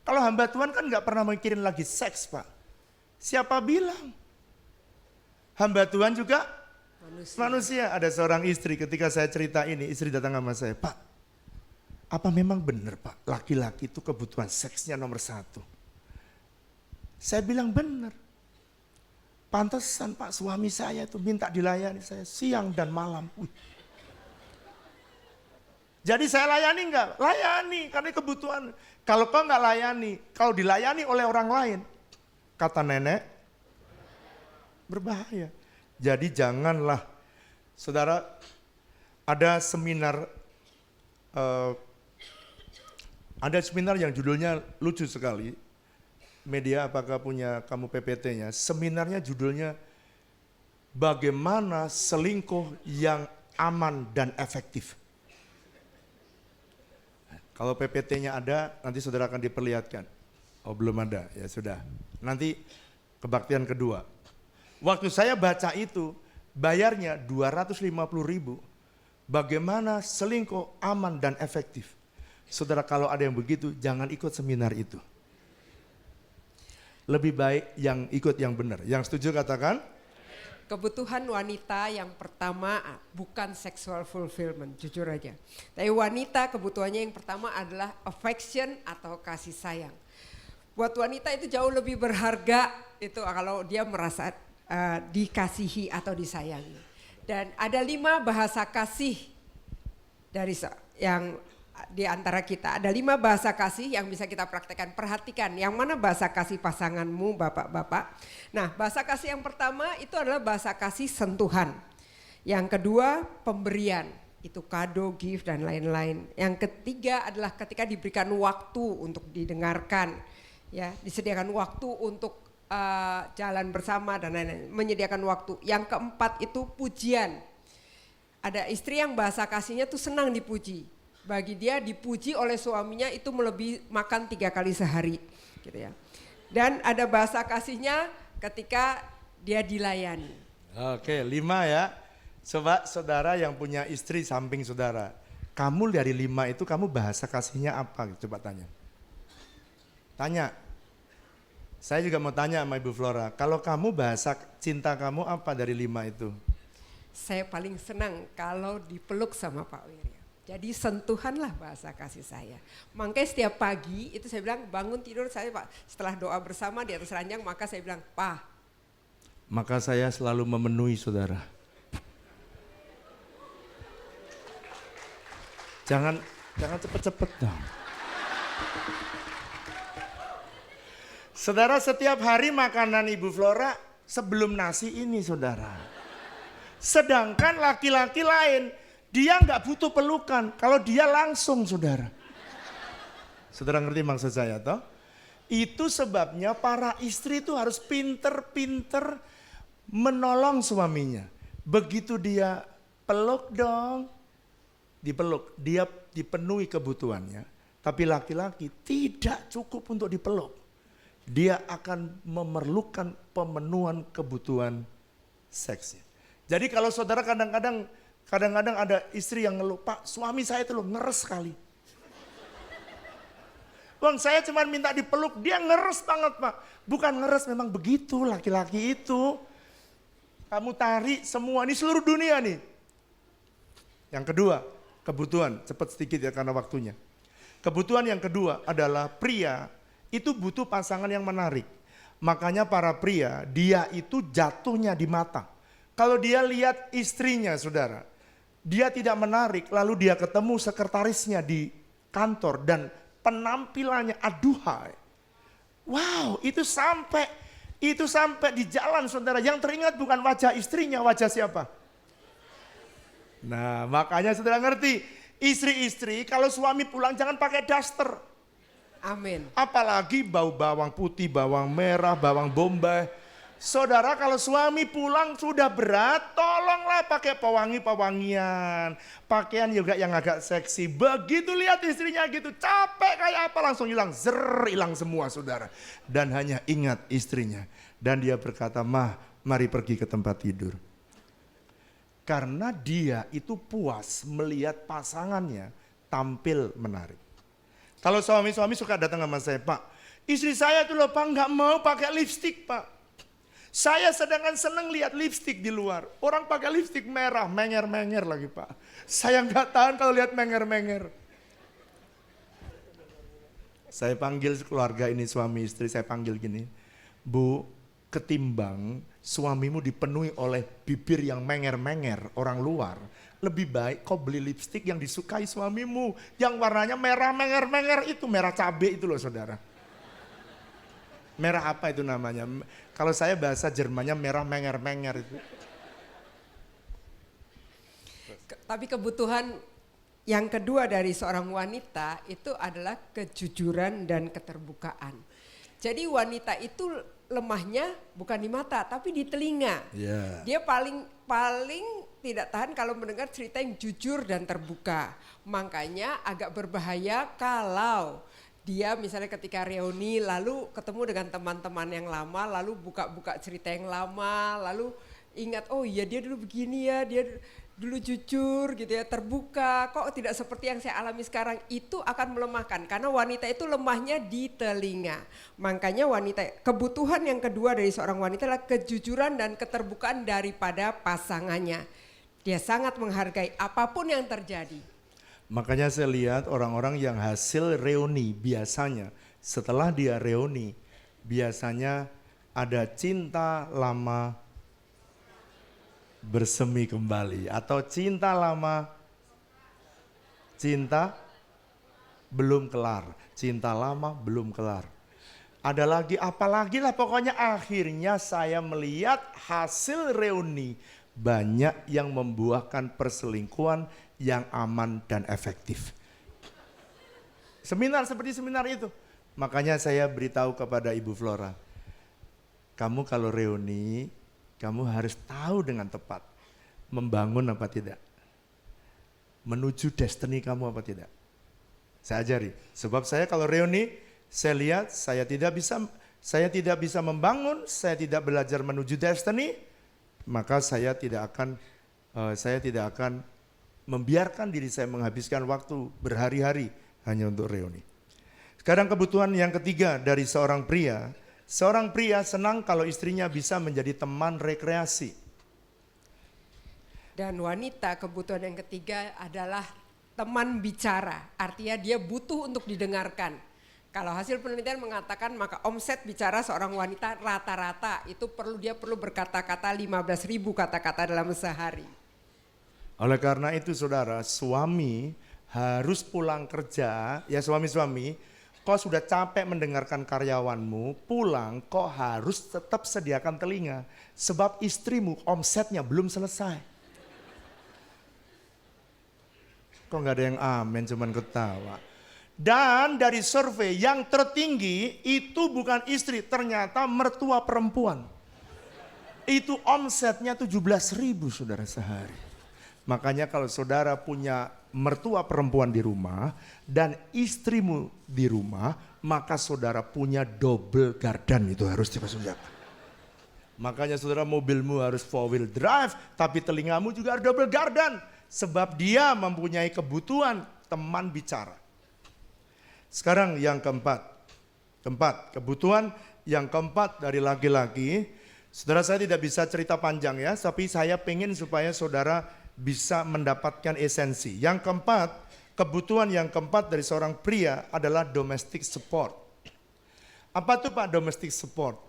Kalau hamba Tuhan kan gak pernah mikirin lagi seks Pak. Siapa bilang? Hamba Tuhan juga manusia. Ada seorang istri ketika saya cerita ini, istri datang sama saya, Pak, apa memang benar Pak, laki-laki itu kebutuhan seksnya nomor 1? Saya bilang benar. Pantesan Pak, suami saya itu minta dilayani saya siang dan malam. Jadi saya layani enggak? Layani, karena kebutuhan. Kalau kau enggak layani, kalau dilayani oleh orang lain, kata nenek, berbahaya. Jadi janganlah, saudara, ada seminar yang judulnya lucu sekali. Media apakah punya kamu PPT-nya? Seminarnya judulnya Bagaimana Selingkuh yang Aman dan Efektif. Kalau PPT-nya ada, nanti saudara akan diperlihatkan. Oh belum ada, ya sudah. Nanti kebaktian kedua. Waktu saya baca itu, bayarnya 250.000. Bagaimana selingkuh aman dan efektif. Saudara kalau ada yang begitu, jangan ikut seminar itu. Lebih baik yang ikut yang benar. Yang setuju katakan? Kebutuhan wanita yang pertama bukan sexual fulfillment, jujur aja. Tapi wanita kebutuhannya yang pertama adalah affection atau kasih sayang. Buat wanita itu jauh lebih berharga itu kalau dia merasa dikasihi atau disayangi. Dan ada 5 bahasa kasih dari yang di antara kita. Ada 5 bahasa kasih yang bisa kita praktekkan. Perhatikan yang mana bahasa kasih pasanganmu bapak-bapak. Nah bahasa kasih yang pertama itu adalah bahasa kasih sentuhan. Yang kedua pemberian, itu kado, gift dan lain-lain. Yang ketiga adalah ketika diberikan waktu untuk didengarkan. Ya, disediakan waktu untuk jalan bersama dan lain-lain. Menyediakan waktu. Yang keempat itu pujian. Ada istri yang bahasa kasihnya tuh senang dipuji. Bagi dia dipuji oleh suaminya itu melebihi makan 3 kali sehari gitu ya. Dan ada bahasa kasihnya ketika dia dilayani. Oke, 5 ya. Coba saudara yang punya istri samping saudara, kamu dari 5 itu kamu bahasa kasihnya apa? Coba tanya. Tanya. Saya juga mau tanya sama Ibu Flora, kalau kamu bahasa cinta kamu apa dari 5 itu? Saya paling senang kalau dipeluk sama Pak Wirya. Jadi sentuhanlah bahasa kasih saya. Makanya setiap pagi itu saya bilang bangun tidur saya Pak. Setelah doa bersama di atas ranjang maka saya bilang Pak. Maka saya selalu memenuhi saudara. Jangan cepet-cepet dong. Saudara setiap hari makanan Ibu Flora sebelum nasi ini saudara. Sedangkan laki-laki lain dia nggak butuh pelukan, kalau dia langsung saudara. Saudara ngerti maksud saya toh? Itu sebabnya para istri itu harus pinter-pinter menolong suaminya. Begitu dia peluk dong, dipeluk, dia dipenuhi kebutuhannya. Tapi laki-laki tidak cukup untuk dipeluk. Dia akan memerlukan pemenuhan kebutuhan seksnya. Jadi kalau saudara kadang-kadang ada istri yang ngeluh, Pak suami saya itu loh ngeres sekali. Bang saya cuma minta dipeluk, dia ngeres banget Pak. Bukan ngeres, memang begitu laki-laki itu. Kamu tarik semua, ini seluruh dunia nih. Yang kedua, Kebutuhan, cepat sedikit ya karena waktunya. Kebutuhan yang kedua adalah pria itu butuh pasangan yang menarik. Makanya para pria, dia itu jatuhnya di mata. Kalau dia lihat istrinya, saudara, dia tidak menarik, lalu dia ketemu sekretarisnya di kantor dan penampilannya aduhai. Wow, itu sampai di jalan, saudara. Yang teringat bukan wajah istrinya, wajah siapa? Nah, makanya saudara ngerti, istri-istri kalau suami pulang jangan pakai daster. Amin. Apalagi bau bawang putih, bawang merah, bawang bombay. Saudara kalau suami pulang sudah berat, tolonglah pakai pewangi-pewangian. Pakaian juga yang agak seksi. Begitu lihat istrinya gitu, capek kayak apa langsung hilang. Hilang semua saudara. Dan hanya ingat istrinya. Dan dia berkata, "Mah, mari pergi ke tempat tidur." Karena dia itu puas melihat pasangannya tampil menarik. Kalau suami-suami suka datang sama saya, "Pak, istri saya tuh loh Pak nggak mau pakai lipstik Pak. Saya sedangkan seneng lihat lipstik di luar. Orang pakai lipstik merah, menger-menger lagi Pak. Saya nggak tahan kalau lihat menger-menger." Saya panggil keluarga ini suami istri, saya panggil gini, "Bu, ketimbang suamimu dipenuhi oleh bibir yang menger-menger orang luar, lebih baik kau beli lipstik yang disukai suamimu, yang warnanya merah menger-menger itu, merah cabai itu loh saudara." Merah apa itu namanya? Kalau saya bahasa Jermannya merah menger-menger itu. Tapi kebutuhan yang kedua dari seorang wanita itu adalah kejujuran dan keterbukaan. Jadi wanita itu lemahnya bukan di mata tapi di telinga. Yeah. Dia paling tidak tahan kalau mendengar cerita yang jujur dan terbuka. Makanya agak berbahaya kalau dia misalnya ketika reuni lalu ketemu dengan teman-teman yang lama, lalu buka-buka cerita yang lama, lalu ingat, oh iya dia dulu begini ya, dia dulu jujur gitu ya, terbuka, kok tidak seperti yang saya alami sekarang. Itu akan melemahkan karena wanita itu lemahnya di telinga. Makanya kebutuhan yang kedua dari seorang wanita adalah kejujuran dan keterbukaan daripada pasangannya. Dia sangat menghargai apapun yang terjadi. Makanya saya lihat orang-orang yang hasil reuni biasanya setelah dia reuni biasanya ada cinta lama bersemi kembali atau cinta lama belum kelar, cinta lama belum kelar. Ada lagi apalagi lah pokoknya akhirnya saya melihat hasil reuni banyak yang membuahkan perselingkuhan yang aman dan efektif. Seminar seperti seminar itu. Makanya saya beritahu kepada Ibu Flora, kamu kalau reuni, kamu harus tahu dengan tepat membangun apa tidak. Menuju destiny kamu apa tidak. Saya ajari. Sebab saya kalau reuni, saya lihat saya tidak bisa membangun, saya tidak belajar menuju destiny, maka saya tidak akan membiarkan diri saya menghabiskan waktu berhari-hari hanya untuk reuni. Sekarang kebutuhan yang ketiga dari seorang pria senang kalau istrinya bisa menjadi teman rekreasi. Dan wanita kebutuhan yang ketiga adalah teman bicara, artinya dia butuh untuk didengarkan. Kalau hasil penelitian mengatakan maka omset bicara seorang wanita rata-rata itu dia perlu berkata-kata 15.000 kata-kata dalam sehari. Oleh karena itu saudara, suami harus pulang kerja, ya suami-suami, kau sudah capek mendengarkan karyawanmu, pulang kau harus tetap sediakan telinga. Sebab istrimu omsetnya belum selesai. Kok gak ada yang amin, cuman ketawa. Dan dari survei yang tertinggi itu bukan istri, ternyata mertua perempuan. Itu omsetnya 17.000 saudara sehari. Makanya kalau saudara punya mertua perempuan di rumah dan istrimu di rumah, maka saudara punya double gardan itu harus dipersiapkan. Makanya saudara mobilmu harus 4-wheel drive, tapi telingamu juga harus double gardan. Sebab dia mempunyai kebutuhan teman bicara. Sekarang yang keempat, kebutuhan yang keempat dari laki-laki. Saudara saya tidak bisa cerita panjang ya, tapi saya pengen supaya saudara bisa mendapatkan esensi. Yang keempat, kebutuhan yang keempat dari seorang pria adalah domestic support. Apa itu Pak domestic support?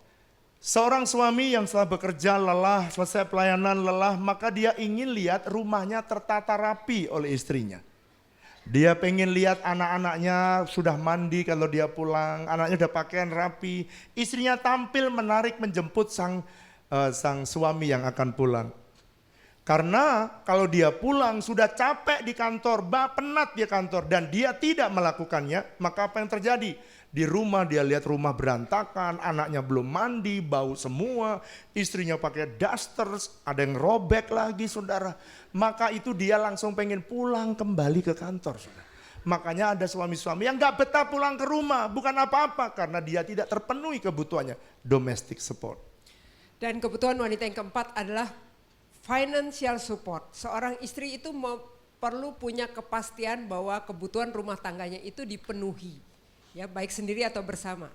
Seorang suami yang setelah bekerja lelah, selesai pelayanan lelah, maka dia ingin lihat rumahnya tertata rapi oleh istrinya. Dia pengen lihat anak-anaknya sudah mandi kalau dia pulang, anaknya udah pakaian rapi, istrinya tampil menarik menjemput sang suami yang akan pulang. Karena kalau dia pulang sudah capek di kantor, penat di kantor dan dia tidak melakukannya, maka apa yang terjadi? Di rumah dia lihat rumah berantakan, anaknya belum mandi, bau semua, istrinya pakai duster, ada yang robek lagi saudara. Maka itu dia langsung pengen pulang kembali ke kantor saudara. Makanya ada suami-suami yang gak betah pulang ke rumah, bukan apa-apa karena dia tidak terpenuhi kebutuhannya, domestic support. Dan kebutuhan wanita yang keempat adalah financial support. Seorang istri itu perlu punya kepastian bahwa kebutuhan rumah tangganya itu dipenuhi. Ya, baik sendiri atau bersama.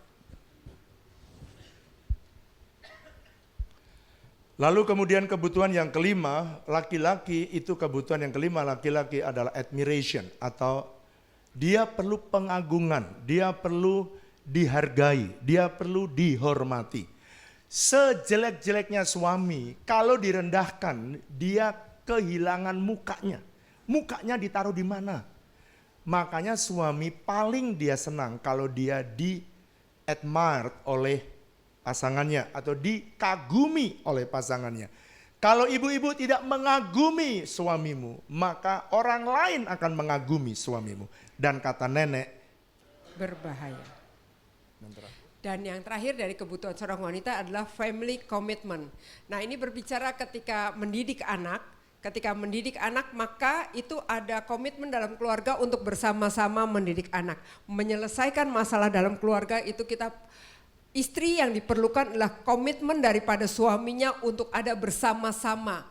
Lalu kemudian kebutuhan yang kelima, laki-laki itu kebutuhan yang kelima laki-laki adalah admiration atau dia perlu pengagungan, dia perlu dihargai, dia perlu dihormati. Sejelek-jeleknya suami, kalau direndahkan, dia kehilangan mukanya. Mukanya ditaruh di mana? Makanya suami paling dia senang kalau dia di-admired oleh pasangannya atau dikagumi oleh pasangannya. Kalau ibu-ibu tidak mengagumi suamimu, maka orang lain akan mengagumi suamimu. Dan kata nenek, berbahaya. Dan yang terakhir dari kebutuhan seorang wanita adalah family commitment. Nah, ini berbicara ketika mendidik anak. Ketika mendidik anak maka itu ada komitmen dalam keluarga untuk bersama-sama mendidik anak. Menyelesaikan masalah dalam keluarga itu istri yang diperlukan adalah komitmen daripada suaminya untuk ada bersama-sama.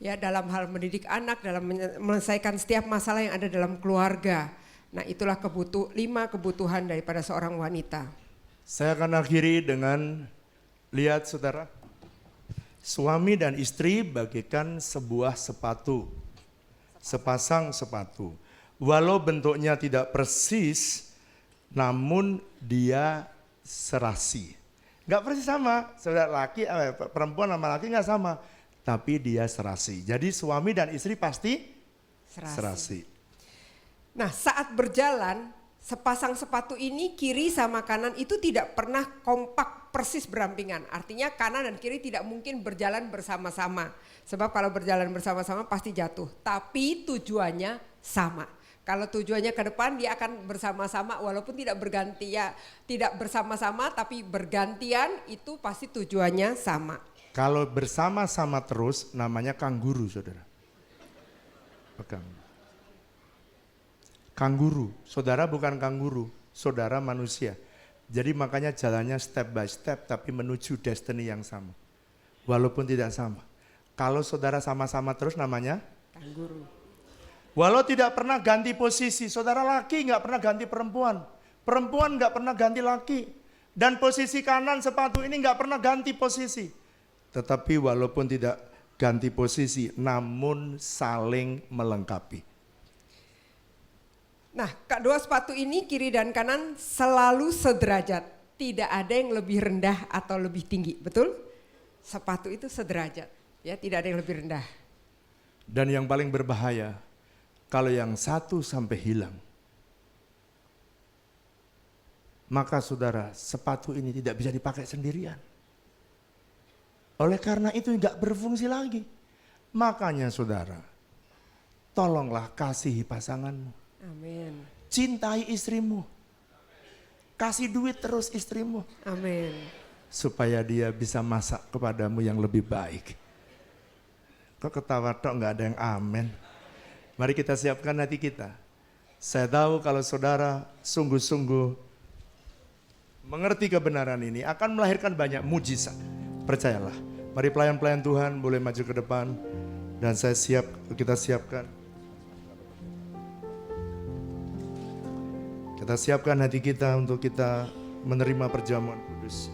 Ya, dalam hal mendidik anak, dalam menyelesaikan setiap masalah yang ada dalam keluarga. Nah, itulah 5 kebutuhan daripada seorang wanita. Saya akan akhiri dengan lihat saudara. Suami dan istri bagaikan sebuah sepatu, sepasang sepatu. Walau bentuknya tidak persis, namun dia serasi. Gak persis sama, saudara perempuan sama laki gak sama, tapi dia serasi. Jadi suami dan istri pasti serasi. Nah, saat berjalan, sepasang sepatu ini kiri sama kanan itu tidak pernah kompak persis berampingan. Artinya kanan dan kiri tidak mungkin berjalan bersama-sama. Sebab kalau berjalan bersama-sama pasti jatuh. Tapi tujuannya sama. Kalau tujuannya ke depan dia akan bersama-sama walaupun tidak tidak bersama-sama tapi bergantian itu pasti tujuannya sama. Kalau bersama-sama terus namanya kanguru saudara. Pegang. Kanguru, saudara bukan kanguru, saudara manusia. Jadi makanya jalannya step by step tapi menuju destiny yang sama. Walaupun tidak sama. Kalau saudara sama-sama terus namanya kanguru. Walau tidak pernah ganti posisi, saudara laki nggak pernah ganti perempuan. Perempuan nggak pernah ganti laki. Dan posisi kanan sepatu ini nggak pernah ganti posisi. Tetapi walaupun tidak ganti posisi namun saling melengkapi. Nah, kedua sepatu ini kiri dan kanan selalu sederajat. Tidak ada yang lebih rendah atau lebih tinggi, betul? Sepatu itu sederajat, ya tidak ada yang lebih rendah. Dan yang paling berbahaya, kalau yang satu sampai hilang, maka saudara sepatu ini tidak bisa dipakai sendirian. Oleh karena itu nggak berfungsi lagi. Makanya saudara, tolonglah kasihi pasanganmu. Amin. Cintai istrimu. Kasih duit terus istrimu. Amin. Supaya dia bisa masak kepadamu yang lebih baik. Kok ketawa tok nggak ada yang amin. Mari kita siapkan hati kita. Saya tahu kalau saudara sungguh-sungguh mengerti kebenaran ini akan melahirkan banyak mujizat. Percayalah. Mari pelayan-pelayan Tuhan boleh maju ke depan. Dan kita siapkan. Kita siapkan hati kita untuk kita menerima perjamuan kudus.